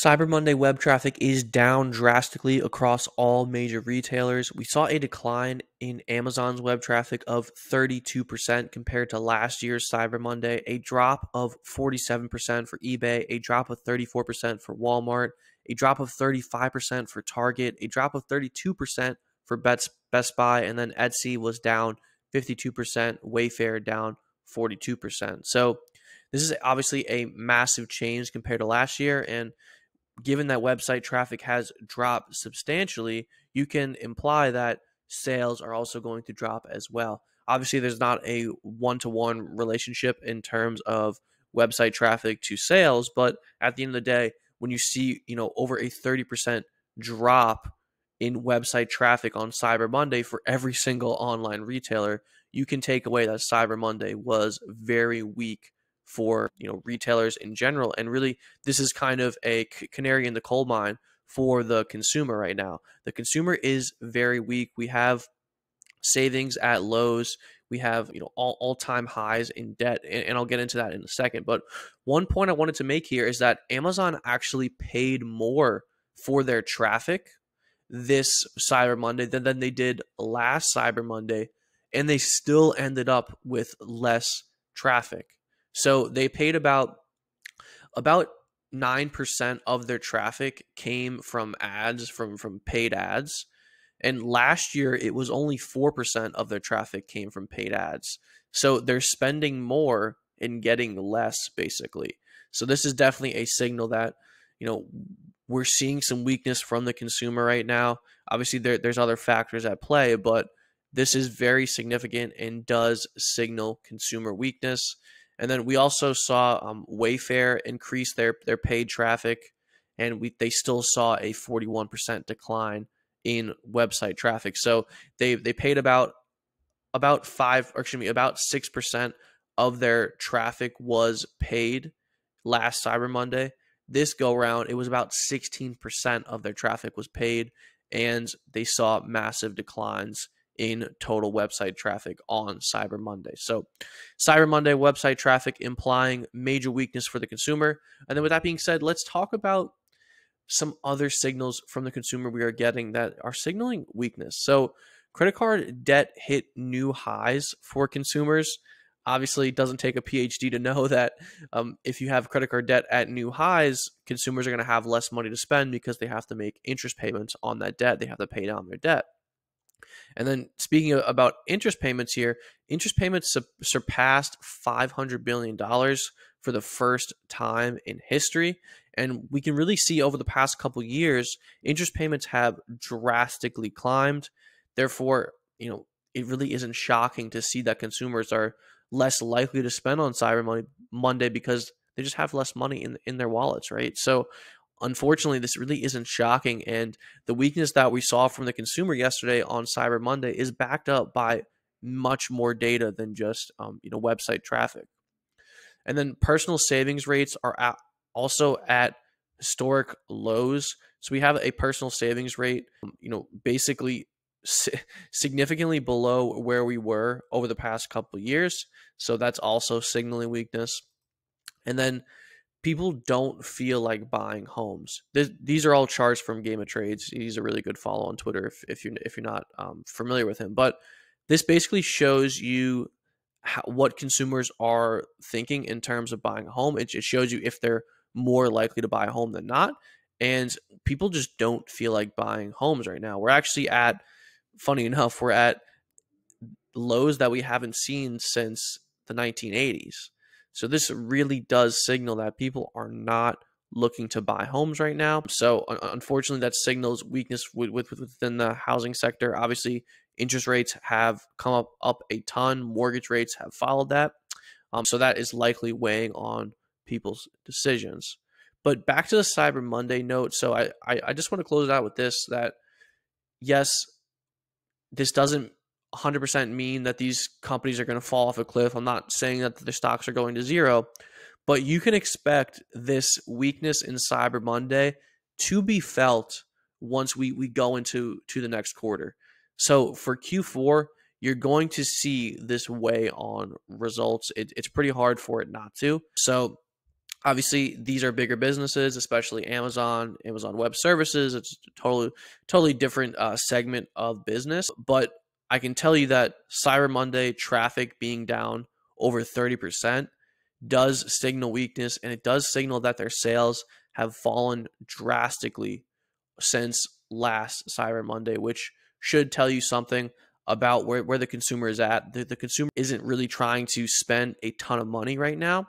Cyber Monday web traffic is down drastically across all major retailers. We saw a decline in Amazon's web traffic of 32% compared to last year's Cyber Monday, a drop of 47% for eBay, a drop of 34% for Walmart, a drop of 35% for Target, a drop of 32% for Best Buy, and then Etsy was down 52%, Wayfair down 42%. So this is obviously a massive change compared to last year, and given that website traffic has dropped substantially, you can imply that sales are also going to drop as well. Obviously, there's not a one-to-one relationship in terms of website traffic to sales, but at the end of the day, when you see, over a 30% drop in website traffic on Cyber Monday for every single online retailer, you can take away that Cyber Monday was very weak for retailers in general, and really this is kind of a canary in the coal mine for the consumer right now. The consumer is very weak. We have savings at lows. We have all-time highs in debt, and I'll get into that in a second. But one point I wanted to make here is that Amazon actually paid more for their traffic this Cyber Monday than they did last Cyber Monday, and they still ended up with less traffic. So they paid about 9% of their traffic came from ads, from paid ads. And last year, it was only 4% of their traffic came from paid ads. So they're spending more and getting less, basically. So this is definitely a signal that, we're seeing some weakness from the consumer right now. Obviously, there's other factors at play, but this is very significant and does signal consumer weakness. And then we also saw Wayfair increase their paid traffic, and they still saw a 41% decline in website traffic. So they paid about 6% of their traffic was paid last Cyber Monday. This go round, it was about 16% of their traffic was paid, and they saw massive declines in total website traffic on Cyber Monday. So Cyber Monday website traffic implying major weakness for the consumer. And then with that being said, let's talk about some other signals from the consumer we are getting that are signaling weakness. So credit card debt hit new highs for consumers. Obviously, it doesn't take a PhD to know that if you have credit card debt at new highs, consumers are going to have less money to spend because they have to make interest payments on that debt. They have to pay down their debt. And then speaking about interest payments here, interest payments surpassed $500 billion for the first time in history. And we can really see over the past couple years, interest payments have drastically climbed. Therefore, it really isn't shocking to see that consumers are less likely to spend on Cyber Monday because they just have less money in their wallets, right? So unfortunately, this really isn't shocking, and the weakness that we saw from the consumer yesterday on Cyber Monday is backed up by much more data than just website traffic. And then personal savings rates are also at historic lows. So we have a personal savings rate, basically significantly below where we were over the past couple of years. So that's also signaling weakness. And then people don't feel like buying homes. These are all charts from Game of Trades. He's a really good follow on Twitter if you're not familiar with him. But this basically shows you what consumers are thinking in terms of buying a home. It shows you if they're more likely to buy a home than not. And people just don't feel like buying homes right now. We're actually funny enough, we're at lows that we haven't seen since the 1980s. So this really does signal that people are not looking to buy homes right now. So unfortunately, that signals weakness within the housing sector. Obviously, interest rates have come up a ton. Mortgage rates have followed that. So that is likely weighing on people's decisions. But back to the Cyber Monday note. So I just want to close it out with this, that yes, this doesn't 100% mean that these companies are going to fall off a cliff. I'm not saying that their stocks are going to zero, but you can expect this weakness in Cyber Monday to be felt once we go into the next quarter. So for Q4, you're going to see this weigh on results. It's pretty hard for it not to. So Obviously, these are bigger businesses, especially Amazon, Amazon Web Services. It's a totally different segment of business. But I can tell you that Cyber Monday traffic being down over 30% does signal weakness, and it does signal that their sales have fallen drastically since last Cyber Monday, which should tell you something about where the consumer is at. The consumer isn't really trying to spend a ton of money right now,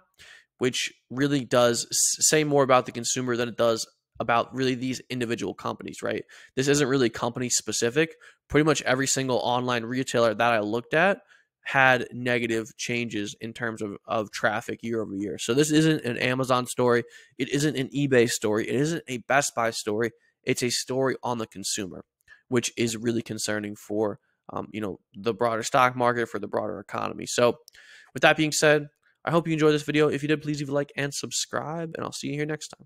which really does say more about the consumer than it does about really these individual companies, right? This isn't really company specific. Pretty much every single online retailer that I looked at had negative changes in terms of traffic year over year. So this isn't an Amazon story. It isn't an eBay story. It isn't a Best Buy story. It's a story on the consumer, which is really concerning for the broader stock market, for the broader economy. So with that being said, I hope you enjoyed this video. If you did, please leave a like and subscribe, and I'll see you here next time.